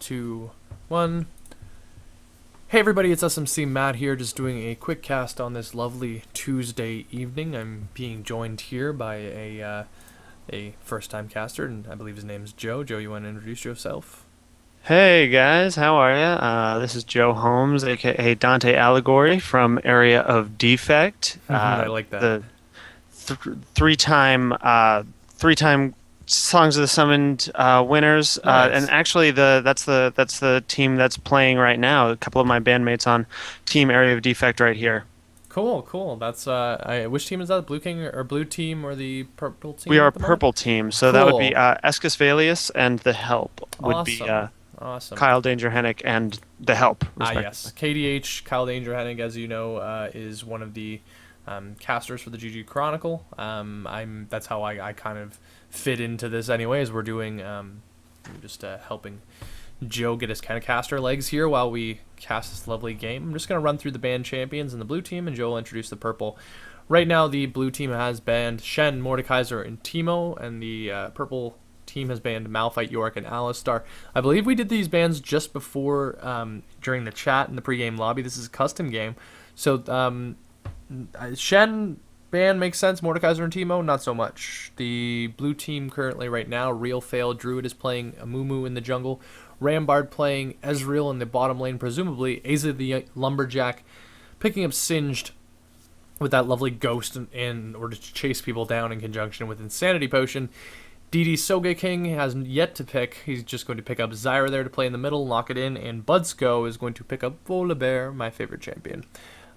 2, 1. Hey everybody, it's SMC Matt here, just doing a quick cast on this lovely Tuesday evening. I'm being joined here by a first-time caster, and I believe his name's Joe. Joe, you want to introduce yourself? Hey guys, how are you? This is Joe Holmes, aka Dante Allegory from Area of Defect. I like that. The three-time Songs of the Summoned winners, and Nice. actually that's the team that's playing right now. A couple of my bandmates on Team Area of Defect right here. Cool, cool. That's which team is that? Blue King or Blue Team or the Purple We Team are at the moment? purple team, so that would be Cool. Escus Valius and the Help would be Awesome. Awesome. Kyle Danger Hennick and the Help, Yes. respectively. KDH, Kyle Danger Hennig, as you know, is one of the casters for the GG Chronicle. That's how I kind of fit into this anyways. We're doing just helping Joe get his kind of caster legs here while we cast this lovely game. I'm just going to run through the banned champions in the blue team, and Joe will introduce the purple. Right now, the blue team has banned Shen, Mordekaiser, and Timo, and the purple team has banned Malphite, York, and Alistar. I believe we did these bans just before during the chat in the pregame lobby. This is a custom game. So Shen ban makes sense. Mordekaiser and Timo, not so much. The blue team currently right now, Real Fail Druid is playing Amumu in the jungle. Rambard playing Ezreal in the bottom lane, presumably. Aza the Lumberjack picking up Singed with that lovely ghost in order to chase people down in conjunction with Insanity Potion. DD Sogeking has yet to pick. He's just going to pick up Zyra there to play in the middle, lock it in, and Budsko is going to pick up Volibear, my favorite champion.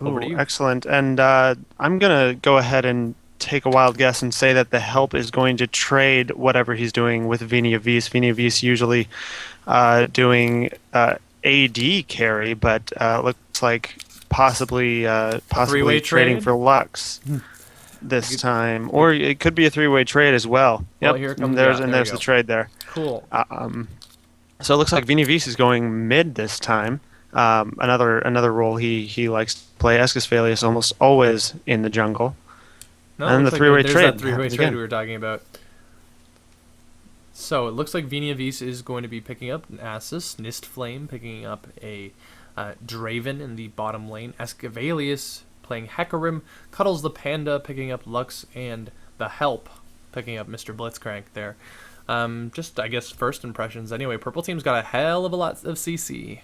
Over to Ooh, you. excellent. And I'm gonna go ahead and take a wild guess and say that the Help is going to trade whatever he's doing with Vini Avis. Vini Avis usually doing AD carry, but looks like possibly A three-way trading trade? for Lux this time, or it could be a three-way trade as well. Well, Yep, here and comes, yeah, there we there's the go. trade there. Cool. So it looks like Vini Avis is going mid this time. Another role he likes to play. Escus Valius almost always in the jungle. No, it And then the looks like three-way there's that trade three-way happens trade again. we were talking about. So it looks like Vini Avis is going to be picking up an Asus, Nistflame picking up a Draven in the bottom lane, Escavalius playing Hecarim, Cuddles the Panda picking up Lux, and the Help picking up Mr. Blitzcrank there. Just, I guess, first impressions. Anyway, purple team's got a hell of a lot of CC.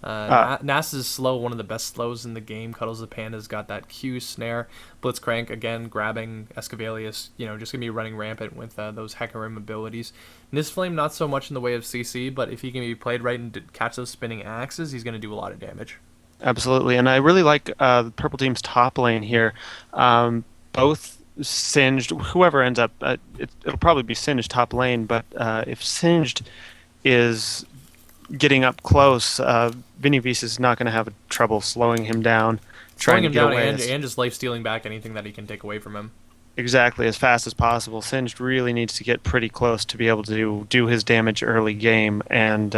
Uh, Nass is slow, one of the best slows in the game. Cuddles the Panda's got that Q snare. Blitzcrank, again, grabbing Escavalius, just going to be running rampant with those Hecarim abilities. Nistflame, not so much in the way of CC, but if he can be played right and catch those spinning axes, he's going to do a lot of damage. Absolutely, and I really like the purple team's top lane here. Both Singed, whoever ends up, it'll probably be Singed top lane, but if Singed is getting up close, Vini Vis is not going to have trouble slowing him down, Slowing trying to him get down away and just life stealing back anything that he can take away from him. exactly as fast as possible. Singed really needs to get pretty close to be able to do his damage early game, and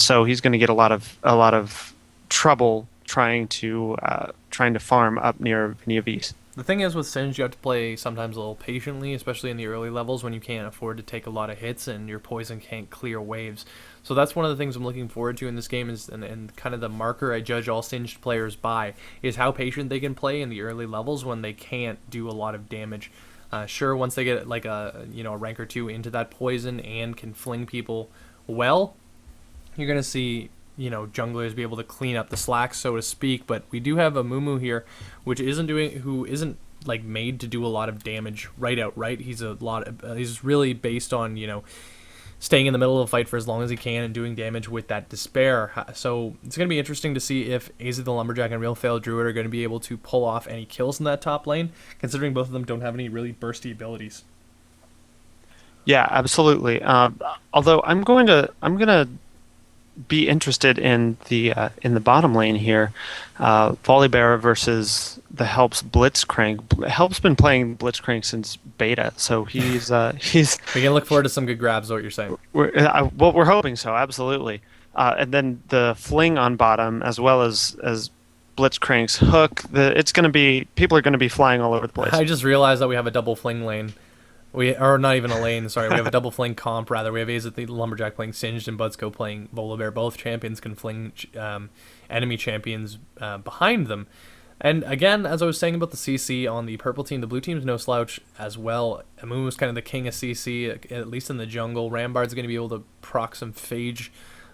so he's going to get a lot of trouble trying to farm up near Vini Vis. The thing is with Singe, you have to play sometimes a little patiently, especially in the early levels when you can't afford to take a lot of hits and your poison can't clear waves. So that's one of the things I'm looking forward to in this game, and kind of the marker I judge all Singed players by is how patient they can play in the early levels when they can't do a lot of damage. Sure, once they get like a rank or two into that poison and can fling people well, you're gonna see junglers be able to clean up the slack, so to speak. But we do have a Mumu here, who isn't like made to do a lot of damage right. He's really based on staying in the middle of the fight for as long as he can and doing damage with that despair. So it's gonna be interesting to see if Aza the Lumberjack and Real Fail Druid are gonna be able to pull off any kills in that top lane, considering both of them don't have any really bursty abilities. Yeah, absolutely. Although I'm gonna be interested in the bottom lane here, Volibear versus the Help's Blitzcrank. Help's been playing Blitzcrank since beta, so he's We can look forward to some good grabs, is what you're saying. we're hoping so, absolutely. And then the fling on bottom, as well as Blitzcrank's hook. It's going to be people are going to be flying all over the place. I just realized that we have a double fling lane. We are not even a lane. Sorry, we have a double fling comp. Rather, we have Aza the Lumberjack playing Singed and Budzko playing Volibear. Both champions can fling enemy champions behind them. And again, as I was saying about the CC on the purple team, the blue team's no slouch as well. Amumu's kind of the king of CC, at least in the jungle. Rambard's going to be able to proc some phage,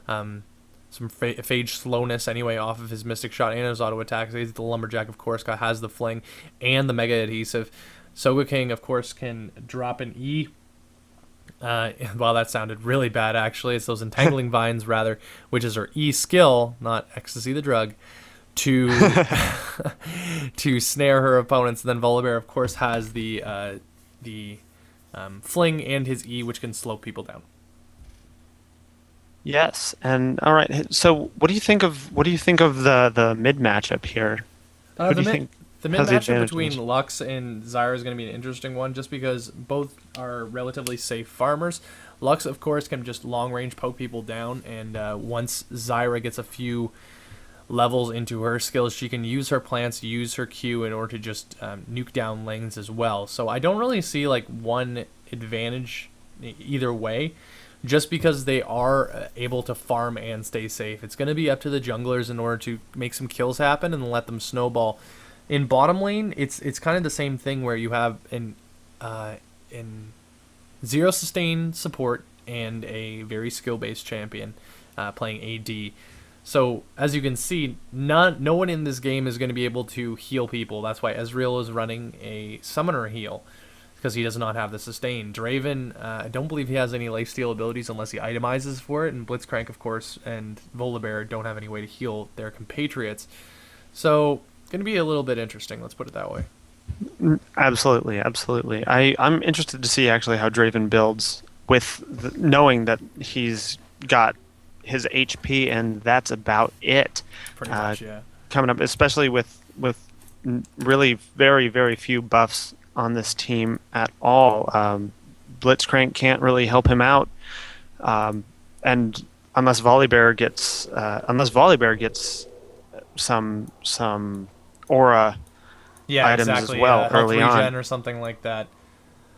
phage slowness anyway off of his Mystic Shot and his auto attacks. The Lumberjack, of course, has the fling and the Mega Adhesive. Soga King, of course, can drop an E. Well, that sounded really bad, actually. It's those Entangling Vines, rather, which is her E skill, not Ecstasy the drug, to to snare her opponents. And then Volibear, of course, has the fling and his E, which can slow people down. Yes, and all right. So, what do you think of the mid matchup here? Who do you think? The mid matchup between Lux and Zyra is going to be an interesting one, just because both are relatively safe farmers. Lux, of course, can just long range poke people down, and once Zyra gets a few levels into her skills, she can use her plants, use her Q in order to just nuke down lanes as well. So I don't really see like one advantage either way, just because they are able to farm and stay safe. It's going to be up to the junglers in order to make some kills happen and let them snowball. In bottom lane, it's kind of the same thing, where you have in zero sustain support and a very skill-based champion playing AD. So as you can see, no one in this game is going to be able to heal people. That's why Ezreal is running a summoner heal, because he does not have the sustain. Draven, I don't believe he has any lifesteal abilities unless he itemizes for it, and Blitzcrank, of course, and Volibear don't have any way to heal their compatriots. So going to be a little bit interesting, let's put it that way. Absolutely. I'm interested to see actually how Draven builds with knowing that he's got his HP and that's about it. Pretty much, yeah. Coming up, especially with really very, very few buffs on this team at all. Blitzcrank can't really help him out, and unless Volibear gets some aura items as well early on, or something like that.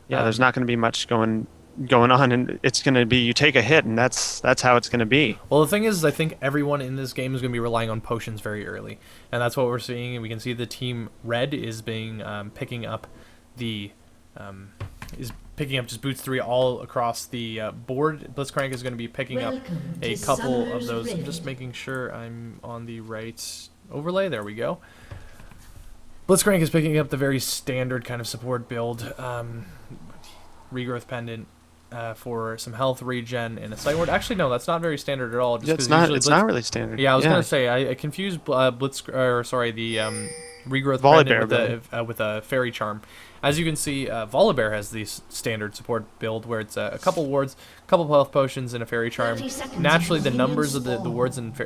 Yeah, there's not going to be much going on, and it's going to be you take a hit, and that's how it's going to be. Well, the thing is, I think everyone in this game is going to be relying on potions very early, and that's what we're seeing. And we can see the team red is picking up just boots 3 all across the board. Blitzcrank is going to be picking up a couple of those. I'm just making sure I'm on the right overlay. There we go. Blitzcrank is picking up the very standard kind of support build. Regrowth Pendant for some health regen and a sight ward. Actually, no, that's not very standard at all. Just it's not really standard. Yeah, I was going to say, I confused the Regrowth Pendant with a Fairy Charm. As you can see, Volibear has the standard support build where it's a couple wards, a couple of health potions, and a Fairy Charm. Naturally, the numbers of the wards and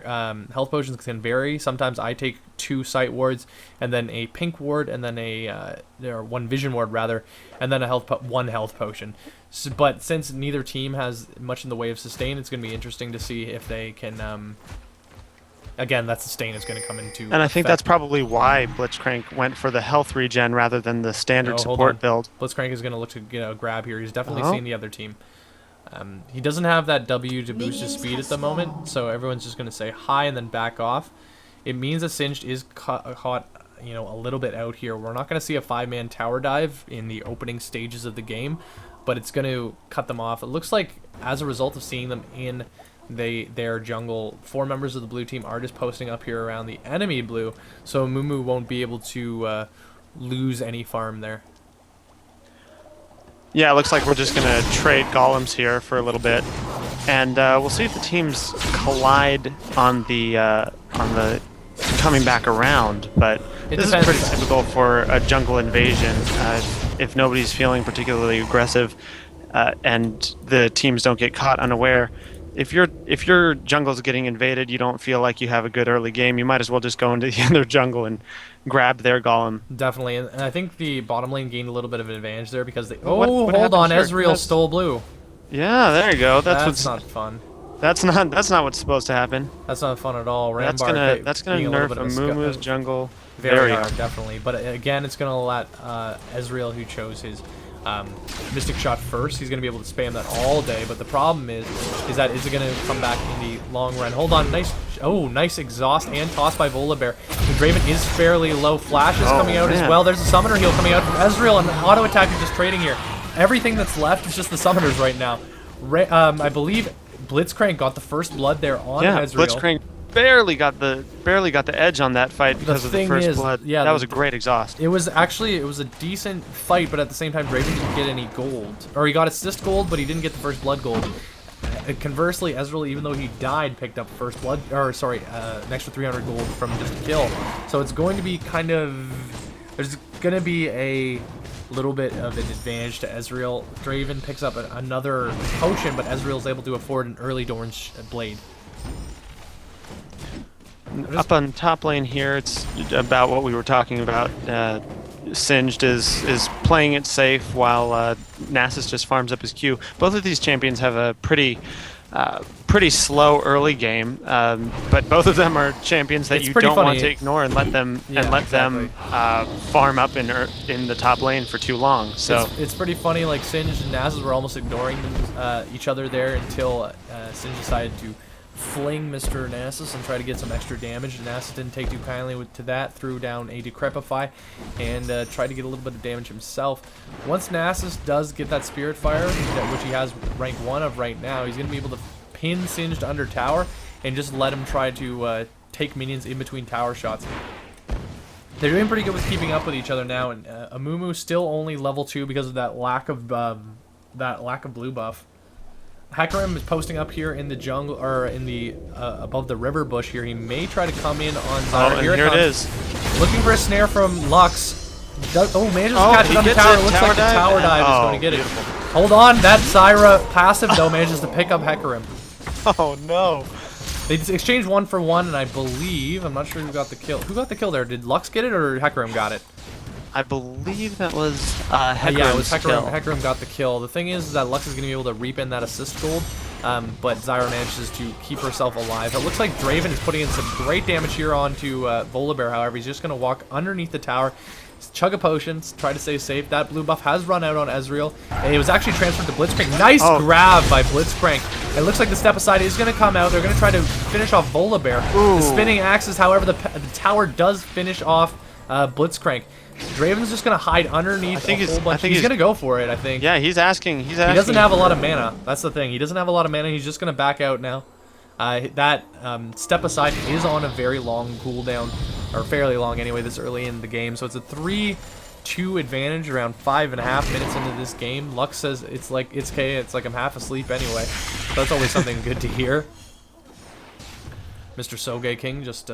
health potions can vary. Sometimes I take 2 sight wards, and then a pink ward, and then or 1 vision ward rather, and then 1 health potion. But since neither team has much in the way of sustain, it's going to be interesting to see if they can. Again, that sustain is going to come into And I think that's probably why Blitzcrank went for the health regen rather than the standard support build. Blitzcrank is going to look to grab here. He's definitely seen the other team. He doesn't have that W to boost his speed at the moment, so everyone's just going to say hi and then back off. It means that Singed is caught a little bit out here. We're not going to see a 5-man tower dive in the opening stages of the game, but it's going to cut them off. It looks like, as a result of seeing them in their jungle, 4 members of the blue team are just posting up here around the enemy blue, so Mumu won't be able to lose any farm there. Yeah, it looks like we're just going to trade golems here for a little bit, and we'll see if the teams collide on the coming back around. But this is pretty typical for a jungle invasion. If nobody's feeling particularly aggressive and the teams don't get caught unaware. If your jungle's getting invaded, you don't feel like you have a good early game, you might as well just go into the other jungle and grab their golem. Definitely, and I think the bottom lane gained a little bit of an advantage there because they... hold on, Ezreal stole blue. Yeah, there you go. That's not fun. That's not what's supposed to happen. That's not fun at all. That's gonna nerf Amumu's jungle very hard, definitely. But again, it's gonna let Ezreal, who chose his Mystic Shot first. He's going to be able to spam that all day, but the problem is that is it going to come back in the long run? Hold on, nice exhaust and toss by Volibear. The Draven is fairly low. Flash is coming out as well. There's a Summoner Heal coming out from Ezreal, and Auto Attack is just trading here. Everything that's left is just the Summoners right now. I believe Blitzcrank got the first blood there on Ezreal. Blitzcrank barely got the edge on that fight because of the first blood. Yeah, that was a great exhaust. It was a decent fight, but at the same time, Draven didn't get any gold, or he got assist gold, but he didn't get the first blood gold. Conversely, Ezreal, even though he died, picked up first blood, or sorry, an extra 300 gold from just a kill. So it's going to be there's going to be a little bit of an advantage to Ezreal. Draven picks up another potion, but Ezreal's able to afford an early Doran's Blade. Up on top lane here, it's about what we were talking about. Singed is playing it safe while Nasus just farms up his Q. Both of these champions have a pretty slow early game, but both of them are champions that you don't want to ignore and let them farm up in the top lane for too long. So it's pretty funny. Like Singed and Nasus were almost ignoring each other there until Singed decided to fling Mr. Nasus and try to get some extra damage. Nasus didn't take too kindly to that, threw down a Decrepify, and tried to get a little bit of damage himself. Once Nasus does get that Spirit Fire, which he has rank 1 of right now, he's going to be able to pin Singed under tower and just let him try to take minions in between tower shots. They're doing pretty good with keeping up with each other now, and Amumu still only level 2 because of that lack of blue buff. Hecarim is posting up here in the jungle, or in the above the river bush here. He may try to come in on Zyra. Here it is. Looking for a snare from Lux. Manages to catch it on the tower. Looks like the tower dive is going to get it. Hold on, that Zyra passive though manages to pick up Hecarim. Oh no. They exchanged 1 for 1, and I believe, I'm not sure who got the kill. Who got the kill there? Did Lux get it or Hecarim got it? I believe that was Hecarim's yeah, it was kill. Hecarim got the kill. The thing is that Lux is going to be able to reap in that assist gold, but Zyra manages to keep herself alive. It looks like Draven is putting in some great damage here onto Volibear, however. He's just going to walk underneath the tower, chug a potion, try to stay safe. That blue buff has run out on Ezreal, and it was actually transferred to Blitzcrank. Nice grab by Blitzcrank. It looks like the step aside is going to come out. They're going to try to finish off Volibear. The spinning axes, however, the tower does finish off Blitzcrank. Draven's just going to hide underneath a whole bunch. He's going to go for it, I think. Yeah, he's asking. He doesn't have a lot of mana. That's the thing. He doesn't have a lot of mana. He's just going to back out now. That step aside is on a very long cooldown, or fairly long anyway, this early in the game. So it's a 3-2 advantage around 5.5 minutes into this game. Lux says it's like I'm half asleep anyway. So that's always something good to hear. Mr. Soge King just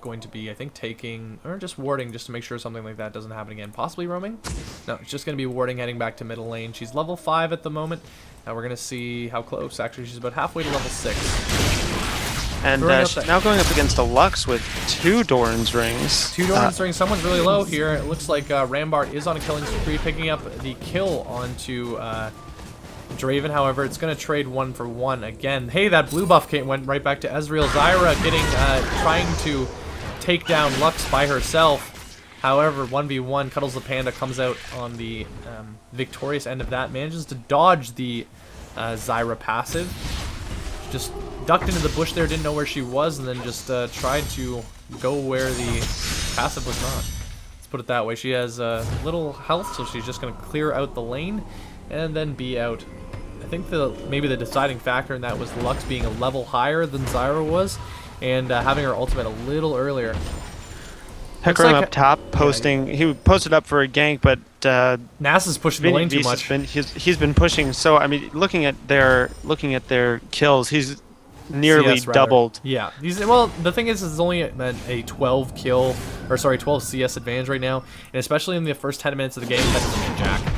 going to be, I think, taking, or just warding, just to make sure something like that doesn't happen again. Possibly roaming? No, it's just going to be warding, heading back to middle lane. She's level 5 at the moment. Now we're going to see how close. Actually, she's about halfway to level 6. And she's now going up against a Lux with 2 Doran's rings. 2 Doran's rings. Someone's really low here. It looks like Rambart is on a killing spree, picking up the kill onto Draven. However, it's going to trade 1 for 1 again. Hey, that blue buff went right back to Ezreal. Zyra getting, trying to take down Lux by herself. However, 1v1, Cuddles the Panda comes out on the victorious end of that. Manages to dodge the Zyra passive. Just ducked into the bush there, didn't know where she was, and then just tried to go where the passive was not. Let's put it that way. She has little health, so she's just going to clear out the lane and then be out. I think maybe the deciding factor in that was Lux being a level higher than Zyra was, and having her ultimate a little earlier. Hecarim up top, posting. Yeah, he posted up for a gank, but Nasus pushing the lane too much. He's been pushing. So I mean, looking at their kills, he's nearly doubled. Yeah. Well, the thing is, it's only a 12 kill, or sorry, 12 CS advantage right now, and especially in the first 10 minutes of the game, that doesn't mean jack.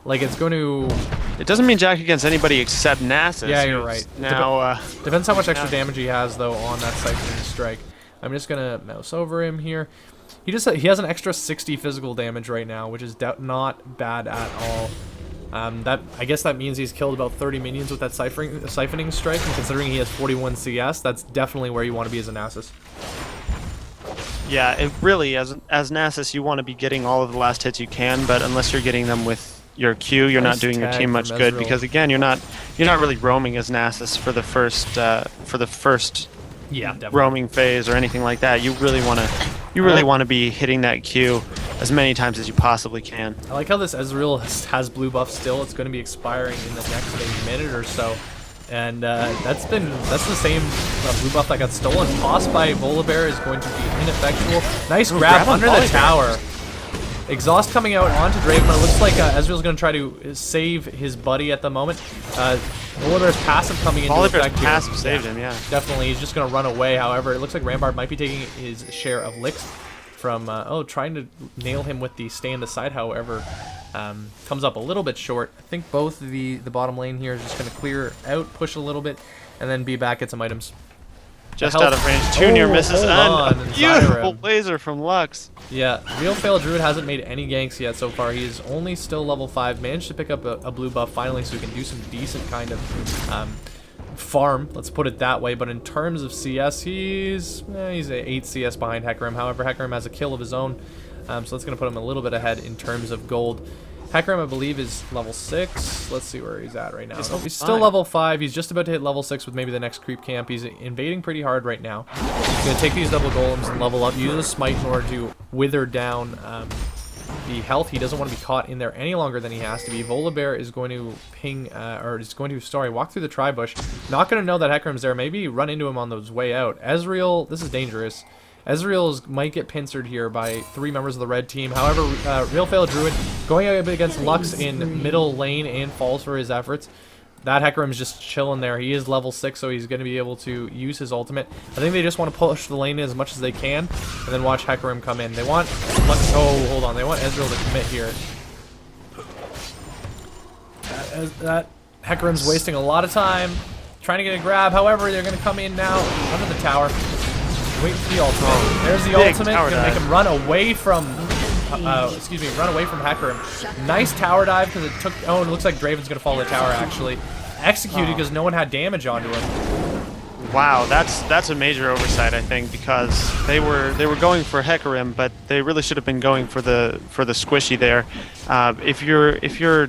Like, it's going to... It doesn't mean jack against anybody except Nasus. Yeah, you're right. Now, depends how much extra damage he has, though, on that Siphoning Strike. I'm just going to mouse over him here. He has an extra 60 physical damage right now, which is not bad at all. I guess that means he's killed about 30 minions with that Siphoning Strike, and considering he has 41 CS, that's definitely where you want to be as a Nasus. Yeah, it really, as Nasus, you want to be getting all of the last hits you can, but unless you're getting them with your Q, you're Nice not doing your tag team from much good Ezreal. because again, you're not really roaming as Nasus for the first Yeah, definitely. roaming phase or anything like that. You really want to be hitting that Q as many times as you possibly can. I like how this Ezreal has blue buff still. It's going to be expiring in the next minute or so. And that's the same blue buff that got stolen. Toss by Volibear is going to be ineffectual. Nice grab under the tower. Exhaust coming out onto Draven, but it looks like Ezreal's going to try to save his buddy at the moment. Volibear's passive coming into effect here. Passive saved him, yeah. Definitely, he's just going to run away. However, it looks like Rambard might be taking his share of licks from, trying to nail him with the stay in the side. However, comes up a little bit short. I think both the bottom lane here is just going to clear out, push a little bit, and then be back at some items. Just out of range. 2 near misses and a beautiful Zyra. laser from Lux. Yeah, Real Fail Druid hasn't made any ganks yet so far. He is only still level 5. Managed to pick up a blue buff finally, so he can do some decent kind of farm. Let's put it that way. But in terms of CS, he's 8 CS behind Hecarim. However, Hecarim has a kill of his own, so that's going to put him a little bit ahead in terms of gold. Hecarim, I believe, is level 6. Let's see where he's at right now. He's still level 5. He's just about to hit level 6 with maybe the next creep camp. He's invading pretty hard right now. He's going to take these double golems and level up. Use a smite in order to wither down the health. He doesn't want to be caught in there any longer than he has to be. Volibear is going to walk through the tri-bush. Not going to know that Hecarim's there. Maybe run into him on his way out. Ezreal, this is dangerous. Ezreal might get pincered here by 3 members of the red team. However, Real Fail Druid going up against Lux in middle lane and falls for his efforts. That Hecarim's just chilling there. He is level 6, so he's going to be able to use his ultimate. I think they just want to push the lane as much as they can, and then watch Hecarim come in. They want Lux. Oh, hold on. They want Ezreal to commit here. That Hecarim's wasting a lot of time trying to get a grab. However, they're going to come in now under the tower. Wait for the ultimate. There's the ultimate. Gonna make him run away from, run away from Hecarim. Nice tower dive because it took. Oh, and it looks like Draven's gonna follow the tower actually. Executed because no one had damage onto him. Wow, that's a major oversight, I think, because they were going for Hecarim, but they really should have been going for the squishy there. If your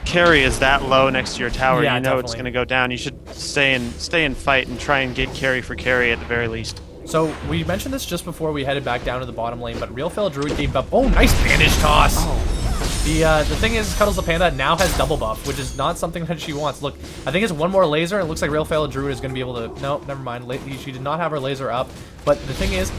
carry is that low next to your tower, yeah, you know definitely. It's gonna go down. You should stay in fight and try and get carry for carry at the very least. So, we mentioned this just before we headed back down to the bottom lane, but Real Fail Druid gave up. Oh, nice bandage toss! Oh. The thing is, Cuddles the Panda now has double buff, which is not something that she wants. Look, I think it's one more laser, and it looks like Real Fail Druid is going to be able to... No, never mind. She did not have her laser up. But the thing is,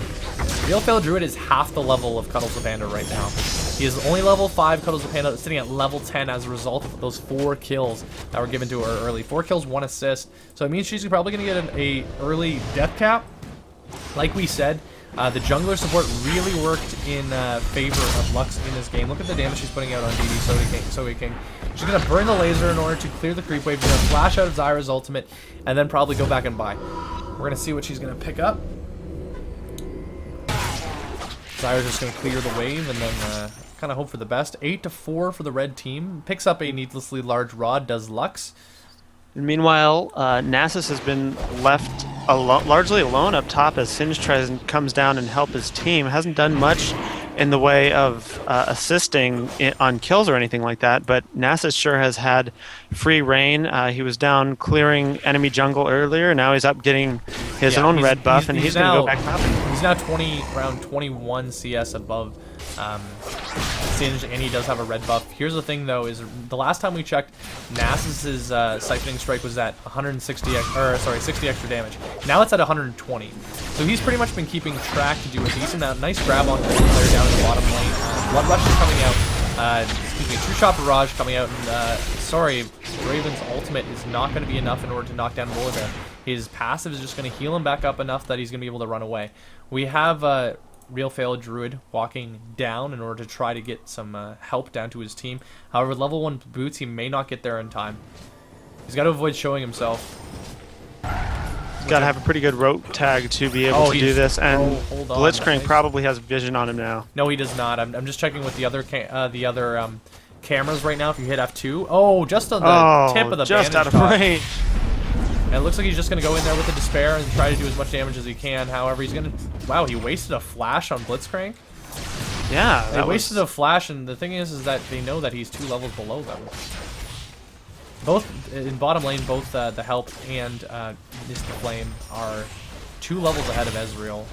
Real Fail Druid is half the level of Cuddles the Panda right now. He is only level 5. Cuddles the Panda sitting at level 10 as a result of those 4 kills that were given to her early. 4 kills, 1 assist. So it means she's probably going to get an early death cap. Like we said, the jungler support really worked in favor of Lux in this game. Look at the damage she's putting out on DD Soda King. She's going to burn the laser in order to clear the creep wave. She's going to flash out of Zyra's ultimate and then probably go back and buy. We're going to see what she's going to pick up. Zyra's just going to clear the wave and then kind of hope for the best. 8-4 for the red team. Picks up a needlessly large rod, does Lux. Meanwhile, Nasus has been left largely alone up top as Singe comes down and help his team. Hasn't done much in the way of assisting on kills or anything like that, but Nasus sure has had free reign. He was down clearing enemy jungle earlier. Now he's up getting his own red buff, and he's going to go back top. He's now around 21 CS above Singe, and he does have a red buff. Here's the thing, though, is the last time we checked, Nasus's siphoning strike was at 60 extra damage. Now it's at 120. So he's pretty much been keeping track to do a decent amount. Nice grab on the player down in the bottom lane. Blood Rush is coming out. True Shot Barrage coming out. And, Draven's ultimate is not going to be enough in order to knock down Volibear. His passive is just going to heal him back up enough that he's going to be able to run away. We have Real Fail Druid walking down in order to try to get some help down to his team. However, level 1 boots, he may not get there in time. He's got to avoid showing himself. He's got to have a pretty good rope tag to be able to do this, and Blitzcrank probably has vision on him now. No, he does not. I'm just checking with the other cameras right now. If you hit F2, oh, just on the tip of the just bandage out of range. And it looks like he's just going to go in there with the Despair and try to do as much damage as he can. However, he's going to... Wow, he wasted a flash on Blitzcrank. Yeah, They wasted a flash, and the thing is that they know that he's 2 levels below them. Both in bottom lane, both the Help and Mr. Flame are 2 levels ahead of Ezreal.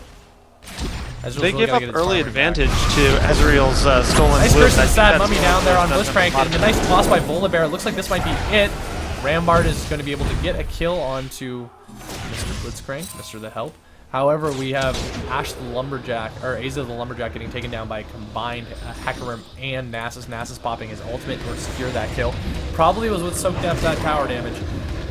They give up early advantage to Ezreal's stolen nice blue. Nice Sad Mummy down there on Blitzcrank, and a nice toss by Volibear. It looks like this might be it. Rambard is going to be able to get a kill onto Mr. Blitzcrank, Mr. the Help. However, we have Ash the Lumberjack, or Aza the Lumberjack getting taken down by a combined Hecarim and Nasus. Nasus popping his ultimate to secure that kill. Probably was what soaked up that tower damage.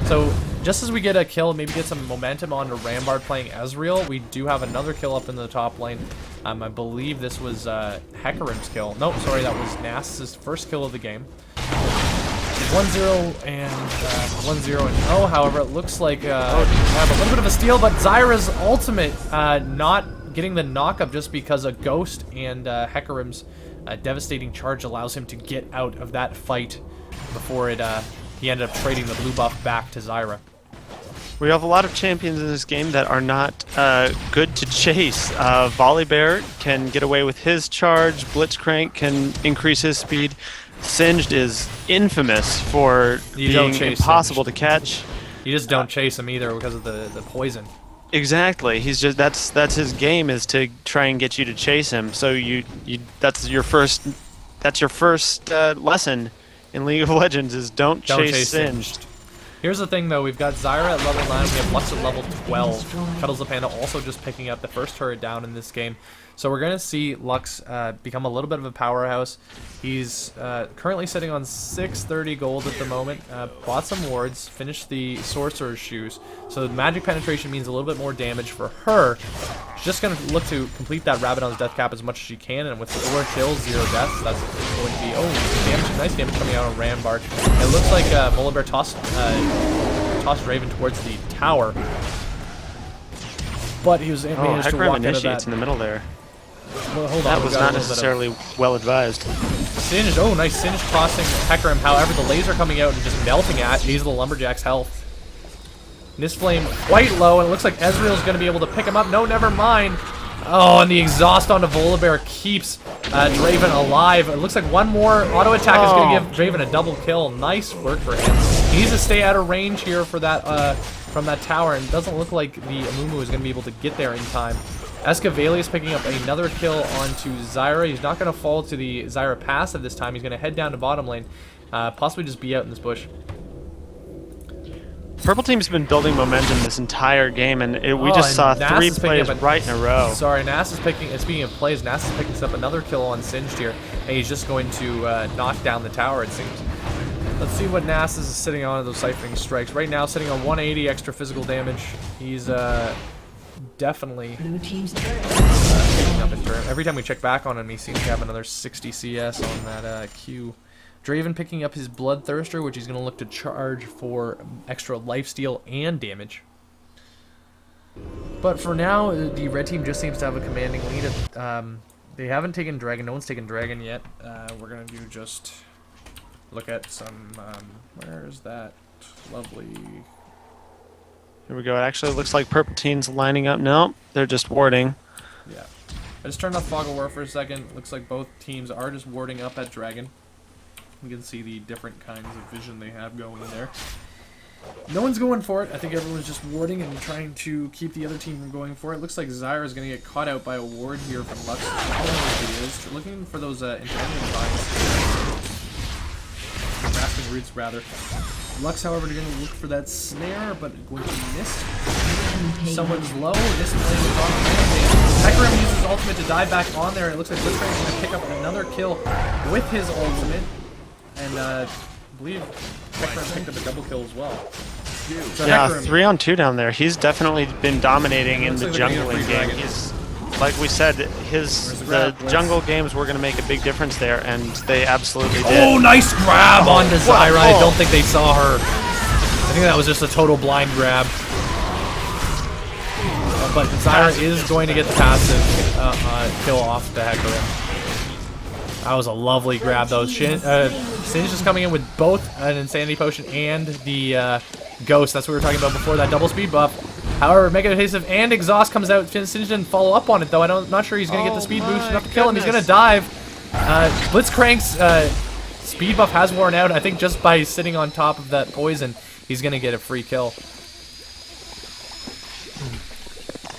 So, just as we get a kill, maybe get some momentum onto Rambard playing Ezreal, we do have another kill up in the top lane. I believe this was Hecarim's kill. Nope, sorry, that was Nasus' first kill of the game. 1-0 and 1-0 and 0. However, it looks like we have a little bit of a steal, but Zyra's ultimate not getting the knockup just because a Ghost and Hecarim's devastating charge allows him to get out of that fight before he ended up trading the blue buff back to Zyra. We have a lot of champions in this game that are not good to chase. Volibear can get away with his charge. Blitzcrank can increase his speed. Singed is infamous for being impossible to catch. You just don't chase him either because of the poison. Exactly. He's just that's his game, is to try and get you to chase him. So that's your first lesson in League of Legends is don't chase Singed. Here's the thing though, we've got Zyra at level 9, we have Lux at level 12. Cuddles the Panda also just picking up the first turret down in this game. So we're going to see Lux become a little bit of a powerhouse. He's currently sitting on 630 gold at the moment. Bought some wards, finished the Sorcerer's Shoes. So magic penetration means a little bit more damage for her. She's just going to look to complete that Rabadon's death cap as much as she can, and with 4 kills, 0 deaths, that's going to be, nice damage coming out on Rambard. It looks like Volibear tossed Draven towards the tower, but he was managed to walk out of that. In the middle there. Well, hold on. That was not necessarily well advised. Singed, nice Singed crossing Hecarim. However, the laser coming out and just melting at Aza the Lumberjack's health. Nistflame quite low, and it looks like Ezreal's going to be able to pick him up. No, never mind. Oh, and the exhaust onto Volibear keeps Draven alive. It looks like one more auto attack is going to give Draven a double kill. Nice work for him. He needs to stay out of range here for that from that tower, and it doesn't look like the Amumu is going to be able to get there in time. Escavalius picking up another kill onto Zyra. He's not going to fall to the Zyra passive this time. He's going to head down to bottom lane, possibly just be out in this bush. Purple team's been building momentum this entire game, and we just saw 3 plays right in a row. Sorry, Nasus is picking. Speaking of plays, Nasus is picking up another kill on Singed here, and he's just going to knock down the tower, it seems. Let's see what Nasus is sitting on those siphoning strikes. Right now, sitting on 180 extra physical damage. He's definitely picking up in turn. Every time we check back on him, he seems to have another 60 CS on that Q. Draven picking up his Bloodthirster, which he's going to look to charge for extra lifesteal and damage. But for now, the red team just seems to have a commanding lead. They haven't taken Dragon. No one's taken Dragon yet. We're going to do just look at some... where's that lovely... Here we go. It actually looks like Purple Team's lining up. No, they're just warding. Yeah. I just turned off Fog of War for a second. Looks like both teams are just warding up at Dragon. You can see the different kinds of vision they have going there. No one's going for it. I think everyone's just warding and trying to keep the other team from going for it. Looks like Zyra is going to get caught out by a ward here from Lux. I don't know what he is. Looking for those enchanting vines. Grasping roots, rather. Lux, however, going to look for that snare, but going to miss. Someone's low. This plane is on the Hecarim uses his ultimate to dive back on there. It looks like Blitzcrank is going to pick up another kill with his ultimate. And I believe Hecarim picked up a double kill as well. So yeah, Hecarim, 3-on-2 down there. He's definitely been dominating in the jungling game. He's, like we said, the jungle games were going to make a big difference there, and they absolutely did. Oh, nice grab onto Zyra. I don't think they saw her. I think that was just a total blind grab. But Zyra is going to get the passive kill off the Hecarim. That was a lovely grab, though. Singed just coming in with both an Insanity Potion and the Ghost. That's what we were talking about before, that double speed buff. However, Mega Evasive and Exhaust comes out. Singed didn't follow up on it, though. I'm not sure he's going to get the speed boost enough to kill him. He's going to dive. Blitzcrank's speed buff has worn out. I think just by sitting on top of that poison, he's going to get a free kill.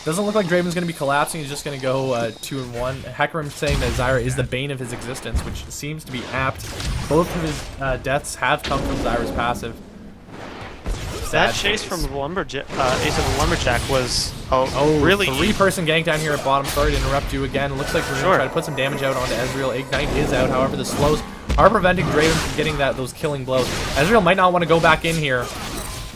Doesn't look like Draven's going to be collapsing. He's just going to go 2-1. Hecarim saying that Zyra is the bane of his existence, which seems to be apt. Both of his deaths have come from Zyra's passive. That chase from the Lumberjack, Ace of the Lumberjack was really... Three-person gank down here at bottom. Sorry to interrupt you again. Looks like we're going to try to put some damage out onto Ezreal. Ignite is out. However, the slows are preventing Draven from getting those killing blows. Ezreal might not want to go back in here.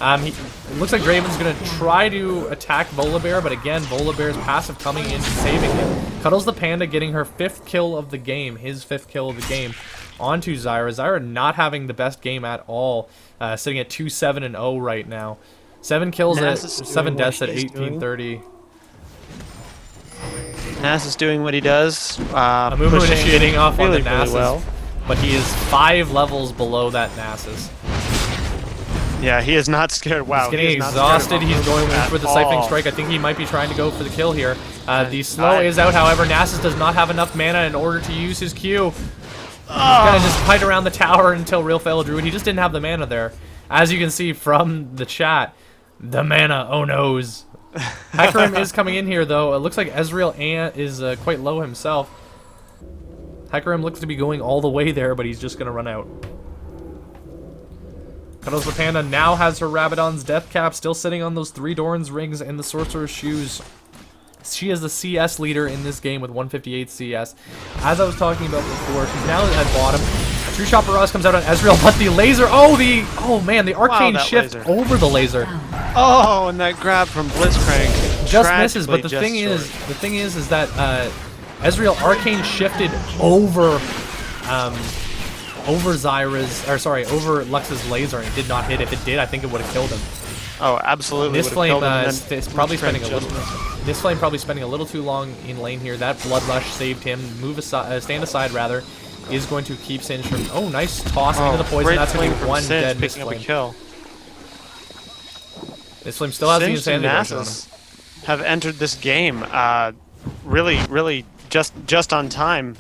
It looks like Draven's going to try to attack Volibear, but again, Volibear's passive coming in and saving him. Cuddles the Panda getting her 5th kill of the game, his 5th kill of the game, onto Zyra. Zyra not having the best game at all, sitting at 2-7-0 right now. 7 kills at 7 deaths at 18:30. Nass is doing what he does. Amumu initiating off on the Nasus, well. but he is 5 levels below that Nasus. Yeah, he is not scared. Wow, he's getting exhausted. He's going for the Siphoning Strike. I think he might be trying to go for the kill here. The slow is out, however. Nasus does not have enough mana in order to use his Q. He's gonna just kite around the tower until Real Fail Druid. He just didn't have the mana there. As you can see from the chat, the mana, oh noes. Hecarim is coming in here, though. It looks like Ezreal is quite low himself. Hecarim looks to be going all the way there, but he's just gonna run out. Cuddles the Panda now has her Rabadon's Death Cap, still sitting on those 3 Doran's Rings and the Sorcerer's Shoes. She is the CS leader in this game with 158 CS. As I was talking about before, she's now at bottom. A True Shot Barrage comes out on Ezreal, but the laser, oh man, the arcane shift over the laser. Oh, and that grab from Blitzcrank just misses, but the thing is that Ezreal arcane shifted over over Lux's laser, and it did not hit. If it did, I think it would have killed him. Oh, absolutely. Nistflame probably spending a little too long in lane here. That Blood Rush saved him. Stand aside rather. Is going to keep Singed from. Oh, nice toss into the poison. That's going to be one dead Nistflame. Kill. Nistflame still has the insanity on him. Have entered this game really just on time.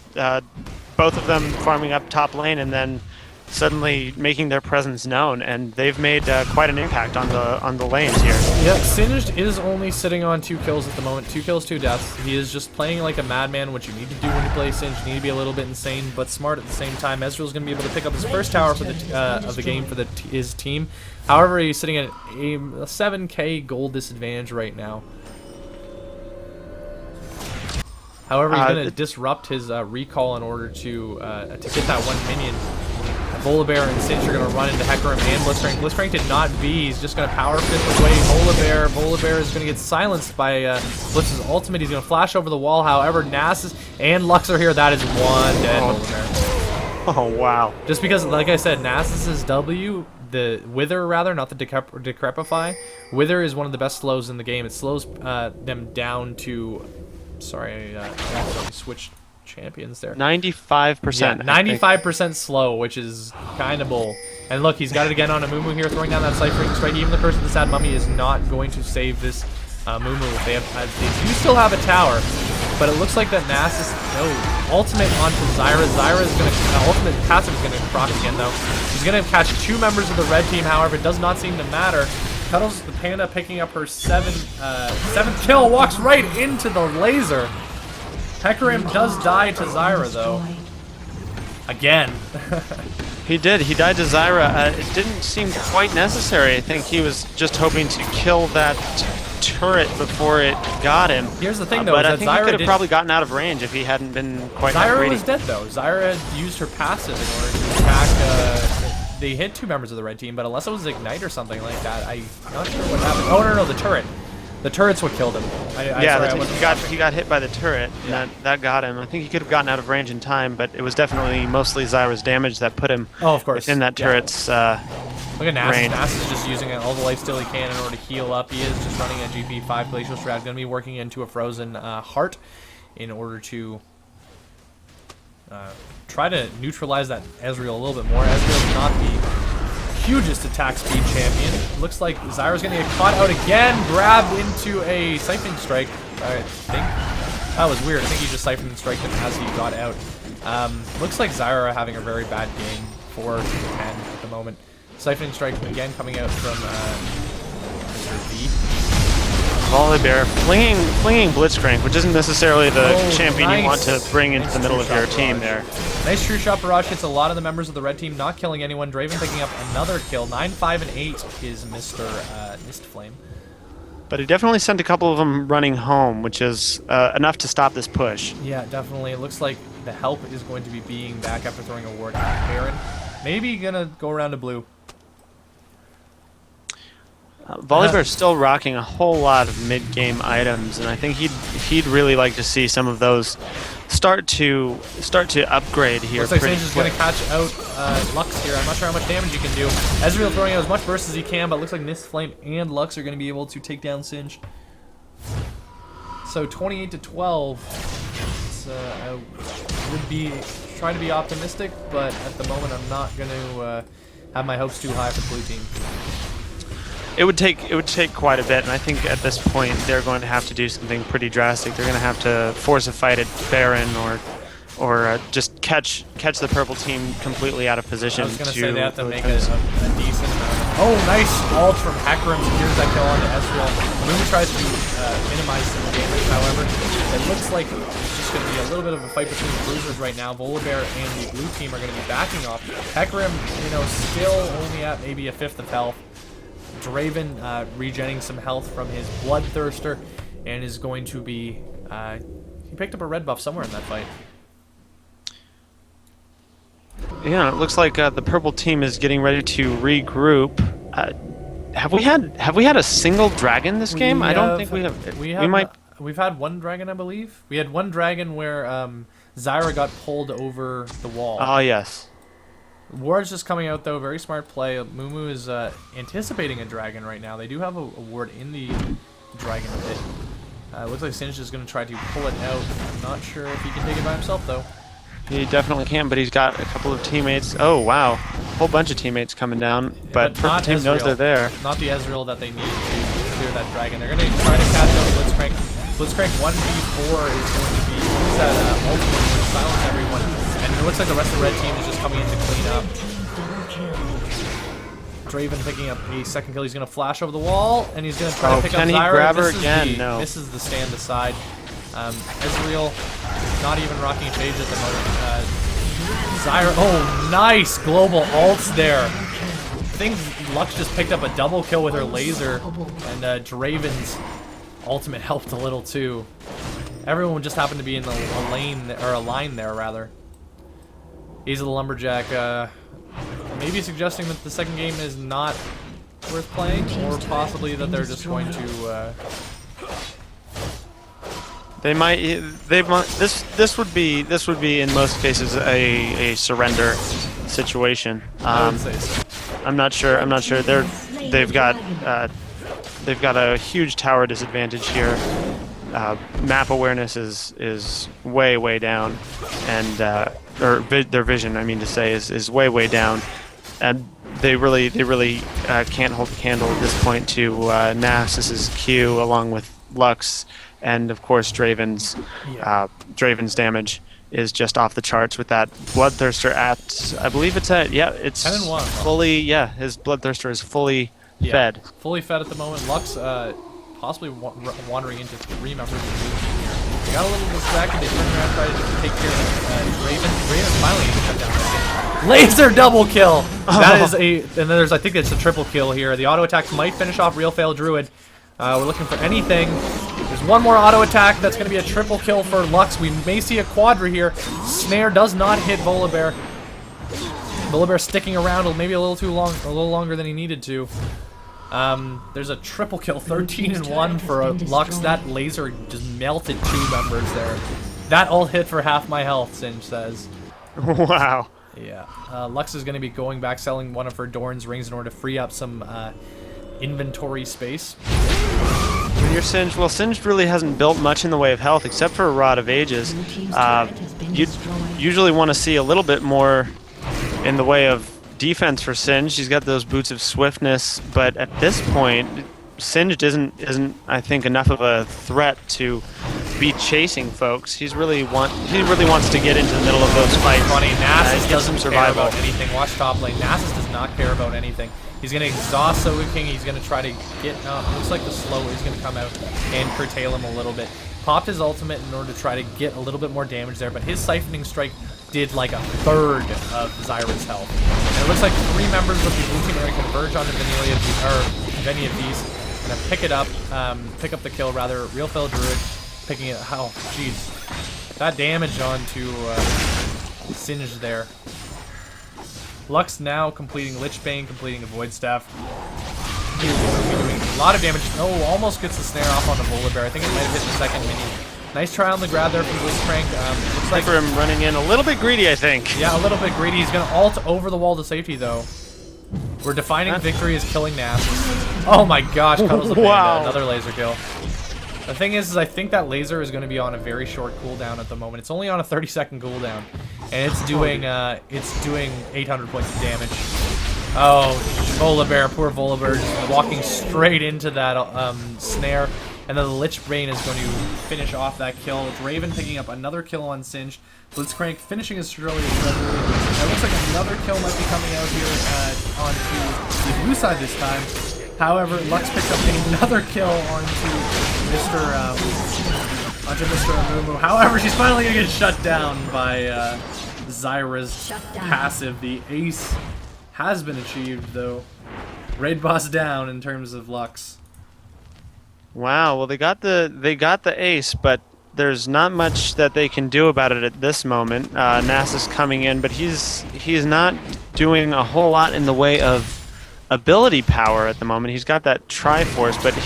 Both of them farming up top lane and then suddenly making their presence known, and they've made quite an impact on the lanes here. Yep, Singed is only sitting on 2 kills at the moment. 2 kills, 2 deaths. He is just playing like a madman, which you need to do when you play Singed. You need to be a little bit insane, but smart at the same time. Ezreal's going to be able to pick up his first tower for of the game for his team. However, he's sitting at a 7k gold disadvantage right now. However, he's going to disrupt his recall in order to get that 1 minion. Volibear and Singed are going to run into Hecarim and Blitzcrank. Blitzcrank did not be. He's just going to power fist away Volibear. Volibear is going to get silenced by Blitz's ultimate. He's going to flash over the wall. However, Nasus and Lux are here. That is 1 dead Volibear. Oh, wow. Just because, like I said, Nasus's W, the Wither rather, not the Decrepify. Wither is one of the best slows in the game. It slows them down to... Sorry, I accidentally switched champions there. 95%. Yeah, 95% slow, which is kind of bull. And look, he's got it again on Amumu here, throwing down that Siphoning Strike. Even the Curse of the Sad Mummy is not going to save this Amumu. They do still have a tower, but it looks like that Nasus, ultimate onto Zyra. Zyra is going to, ultimate passive is going to proc again though. He's going to catch 2 members of the red team, however, it does not seem to matter. Cuddles the Panda picking up her 7th kill, walks right into the laser. Hecarim does die to Zyra though. Again. He did. He died to Zyra. It didn't seem quite necessary. I think he was just hoping to kill that turret before it got him. Here's the thing though, but I that think Zyra he could have probably gotten out of range if he hadn't been quite Zyra greedy. was dead though. Zyra had used her passive in order to attack. They hit 2 members of the red team, but unless it was Ignite or something like that, I'm not sure what happened. Oh no, the turret. The turret's what killed him. He got hit by the turret, and that got him. I think he could have gotten out of range in time, but it was definitely mostly Zyra's damage that put him within that turret's Look at Nasus. range. Nasus is just using all the lifesteal he can in order to heal up. He is just running a GP5 Glacial Strat. Going to be working into a Frozen Heart in order to try to neutralize that Ezreal a little bit more. Ezreal's not the hugest attack speed champion. Looks like Zyra's gonna get caught out again, grabbed into a siphoning strike. I think that was weird. I think he just siphoning striked him as he got out. Looks like Zyra having a very bad game, 4-10 at the moment. Siphoning strike again coming out from Mr. V. Volibear flinging Blitzcrank, which isn't necessarily the champion you want to bring into the middle of your team there. Nice true shot barrage hits a lot of the members of the red team, not killing anyone. Draven picking up another kill. 9, 5, and 8 is Mr. Mistflame. But he definitely sent a couple of them running home, which is enough to stop this push. Yeah, definitely. It looks like the help is going to be being back after throwing a ward at Baron. Maybe gonna go around to blue. Volibear's still rocking a whole lot of mid-game items, and I think he'd really like to see some of those start to upgrade here. Looks like Sage is going to catch out Lux here. I'm not sure how much damage he can do. Ezreal throwing out as much burst as he can, but looks like Mistflame and Lux are going to be able to take down Singed. So 28-12. I would be trying to be optimistic, but at the moment I'm not going to have my hopes too high for the blue team. It would take quite a bit, and I think at this point they're going to have to do something pretty drastic. They're going to have to force a fight at Baron, or just catch the purple team completely out of position. I was going to say they have to make a decent amount. Oh, nice ult from Hecarim secures that kill onto Ezreal. Moon tries to minimize some damage, however. It looks like it's just going to be a little bit of a fight between the bruisers right now. Volibear and the blue team are going to be backing off. Hecarim, still only at maybe a fifth of health. Draven regenerating some health from his Bloodthirster, and is going to be... he picked up a red buff somewhere in that fight. Yeah, it looks like the purple team is getting ready to regroup. Have we had a single dragon this game? I don't think we have. We've had one dragon, I believe. We had one dragon where Zyra got pulled over the wall. Oh yes. Ward's just coming out though, very smart play. Mumu is anticipating a dragon right now. They do have a ward in the dragon pit. Looks like Singed is going to try to pull it out. I'm not sure if he can take it by himself though. He definitely can, but he's got a couple of teammates. Oh wow, a whole bunch of teammates coming down, but purple team knows they're there. Not the Ezreal that they need to clear that dragon. They're going to try to catch up Blitzcrank. Blitzcrank 1v4 is going to be use that ultimate to silence everyone. And it looks like the rest of the red team is just coming in to clean up. Draven picking up a second kill. He's going to flash over the wall, and he's going to try to pick up Zyra. Can he grab her again? No. This is the stand aside. Ezreal not even rocking a phage at the moment. Zyra, oh, nice global ults there. I think Lux just picked up a double kill with her laser, and Draven's ultimate helped a little too. Everyone just happened to be in a line there rather. He's the lumberjack. Maybe suggesting that the second game is not worth playing, or possibly that they're just going to. They might. This would be in most cases a surrender situation. I would say so. I'm not sure. They've got a huge tower disadvantage here. Map awareness is way down, and their vision, I mean to say, is way down, and they really can't hold the candle at this point to Nasus's Q along with Lux, and of course Draven's damage is just off the charts with that Bloodthirster at, I believe it's 10-1. fully, his Bloodthirster is fully fed. Fully fed at the moment. Lux possibly wandering into 3 members of the blue team here. They got a little distracted. They turned around, tried to take care of Draven. Draven finally shut down that game. Laser double kill! That is and then there's, I think it's a triple kill here. The auto attacks might finish off Real Fail Druid. We're looking for anything. There's one more auto attack. That's going to be a triple kill for Lux. We may see a quadra here. Snare does not hit Volibear. Volibear sticking around maybe a little longer than he needed to. There's a triple kill, 13-1 for Lux. That laser just melted 2 members there. That all hit for half my health, Singe says. Wow. Yeah. Lux is going to be going back, selling one of her Dorn's rings in order to free up some inventory space. When you're Singed, well, Singed really hasn't built much in the way of health except for a Rod of Ages. You'd usually want to see a little bit more in the way of defense for Singed. He's got those boots of swiftness, but at this point, Singed isn't I think enough of a threat to be chasing folks. He really wants to get into the middle of those fights. Funny, Nasus get doesn't some care survival. about anything. Watch top lane. Nasus does not care about anything. He's going to exhaust Soga King. He's going to try to get... looks like the slow is going to come out and curtail him a little bit. Popped his ultimate in order to try to get a little bit more damage there, but his Siphoning Strike did like a third of Zyra's health. And it looks like 3 members of the blue team are going to converge onto Venia Beast. Going to pick it up, pick up the kill rather. Real Fellow Druid picking it. Oh, jeez. That damage onto Singed there. Lux now completing Lich Bane, completing a Void Staff. He's doing a lot of damage. Oh, almost gets the snare off on the Volibear. I think it might have hit the second minion. Nice try on the grab there from Blitzcrank. Looks like for him running in a little bit greedy, I think. Yeah, a little bit greedy. He's going to ult over the wall to safety, though. We're defining victory as killing Nasus. Oh my gosh, Cuddles the Panda. Wow. Another laser kill. The thing is I think that laser is going to be on a very short cooldown at the moment. It's only on a 30-second cooldown, and it's doing 800 points of damage. Oh, Volibear, poor Volibear, just walking straight into that snare, and then the Lich Bane is going to finish off that kill. It's Raven picking up another kill on Singed. Blitzcrank finishing his Shrilly. It looks like another kill might be coming out here onto the blue side this time. However, Lux picks up another kill onto Mr. Amumu. However, she's finally going to get shut down by Zyra's passive. The ace has been achieved, though. Raid boss down in terms of Lux. Wow. Well, they got the ace, but there's not much that they can do about it at this moment. Nasus coming in, but he's not doing a whole lot in the way of ability power at the moment. He's got that Triforce, but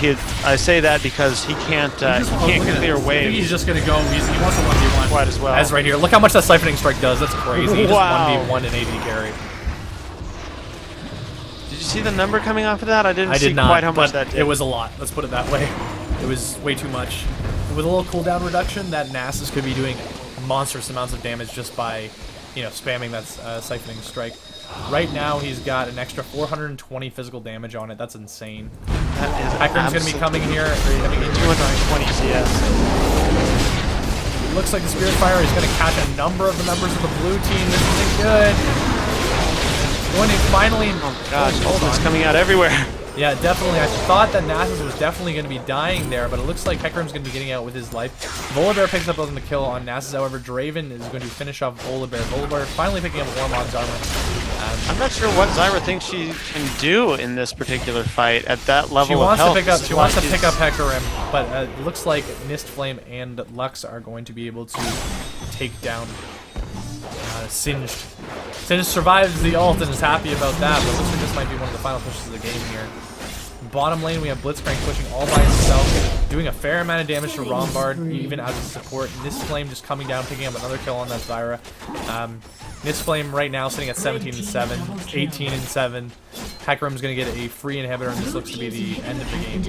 I say that because he can't clear waves. He's just gonna go. He wants a 1v1 quite as well. As right here. Look how much that Siphoning Strike does. That's crazy. He Wow. just 1v1 and AD carry. Did you see the number coming off of that? I didn't I see did not, quite how but much that did. it was a lot. Let's put it that way. It was way too much. With a little cooldown reduction, that Nasus could be doing monstrous amounts of damage just by, spamming that Siphoning Strike. Right now, he's got an extra 420 physical damage on it. That's insane. Hecarim's going to be coming here. 220 CS. Looks like the Spirit Fire is going to catch a number of the members of the blue team. This isn't good. Going to finally... Oh gosh, ultimate's coming out everywhere. Yeah, definitely. I thought that Nasus was definitely going to be dying there, but it looks like Hecarim's going to be getting out with his life. Volibear picks up on the kill on Nasus. However, Draven is going to finish off Volibear. Volibear finally picking up Warmog's armor. I'm not sure what Zyra thinks she can do in this particular fight at that level She wants of health. to pick up Hecarim, but it looks like Mistflame and Lux are going to be able to take down Singed. Singed survives the ult and is happy about that, but looks like this might be one of the final pushes of the game here. Bottom lane, we have Blitzcrank pushing all by himself, doing a fair amount of damage to Rombard, even as a support. Mistflame just coming down, picking up another kill on that Zyra. Mistflame right now sitting at 17-7, 18-7. Hecarim's going to get a free inhibitor, and this looks to be the end of the game.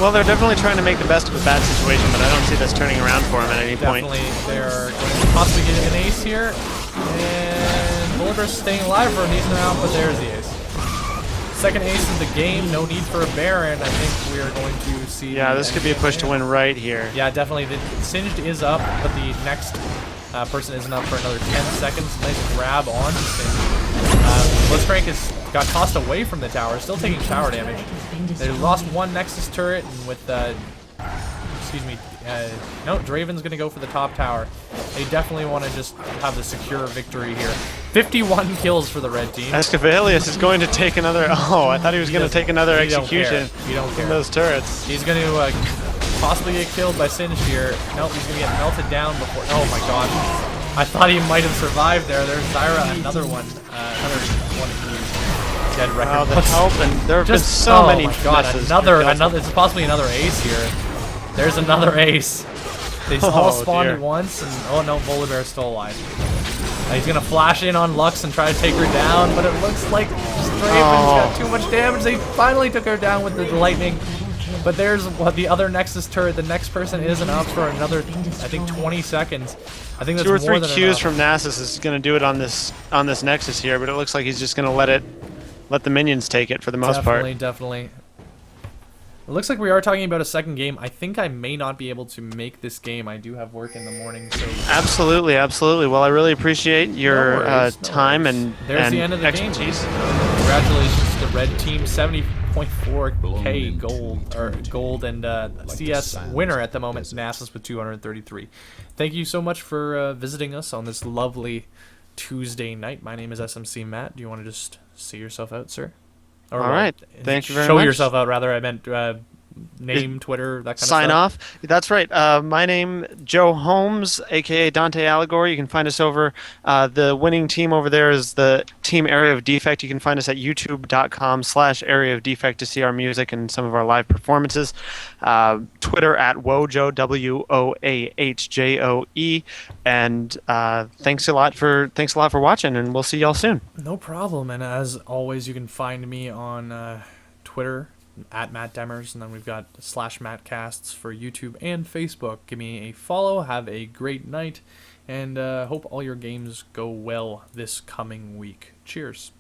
Well, they're definitely trying to make the best of a bad situation, but I don't see this turning around for them at any point. Definitely, they're going to possibly get an ace here, and Volibear's staying alive for a decent round, but there's the ace. Second ace of the game, no need for a Baron. I think we are going to see... Yeah, this could be a push to win right here. Yeah, definitely. The Singed is up, but the next person isn't up for another 10 seconds. Nice grab on Singed. Blitzcrank has got tossed away from the tower, still taking tower damage. They lost one Nexus turret, and with no, Draven's going to go for the top tower. They definitely want to just have the secure victory here. 51 kills for the red team. Escavalius is going to take another... Oh, I thought he was going to take another execution from those turrets. He's going to possibly get killed by Singed here. Nope, he's going to get melted down before... Oh my god. I thought he might have survived there. There's Zyra, another one. Another one who's dead record. Wow, the help, and there have been so many misses. Oh my god, another, it's possibly another ace here. There's another ace. They all spawned at once, and oh no, Volibear's still alive. He's gonna flash in on Lux and try to take her down, but it looks like Draven's got too much damage. They finally took her down with the lightning, But there's what the other Nexus turret. The next person isn't up for another, I think, 20 seconds. I think that's Two or more three than Qs enough. from Nasus is going to do it on this Nexus here, but it looks like he's just going to let the minions take it for the most part. Definitely. It looks like we are talking about a second game. I think I may not be able to make this game. I do have work in the morning, so... Absolutely. Well, I really appreciate your time and there's the end of the expertise. Game. Congratulations to the red team, 70.4k gold and CS winner at the moment, Nasus with 233. Thank you so much for visiting us on this lovely Tuesday night. My name is SMC Matt. Do you want to just see yourself out, sir? All right. Thank you very much. Show yourself out, rather. I meant name, Twitter, that kind of stuff. Sign off. That's right. My name, Joe Holmes, a.k.a. Dante Allegory. You can find us over. The winning team over there is the team Area of Defect. You can find us at youtube.com/Area of Defect to see our music and some of our live performances. Twitter at Wojo, WOAHJOE. And thanks a lot for watching, and we'll see y'all soon. No problem. And as always, you can find me on Twitter at Matt Demers, and then we've got /Mattcasts for YouTube and Facebook. Give me a follow. Have a great night, and hope all your games go well this coming week. Cheers.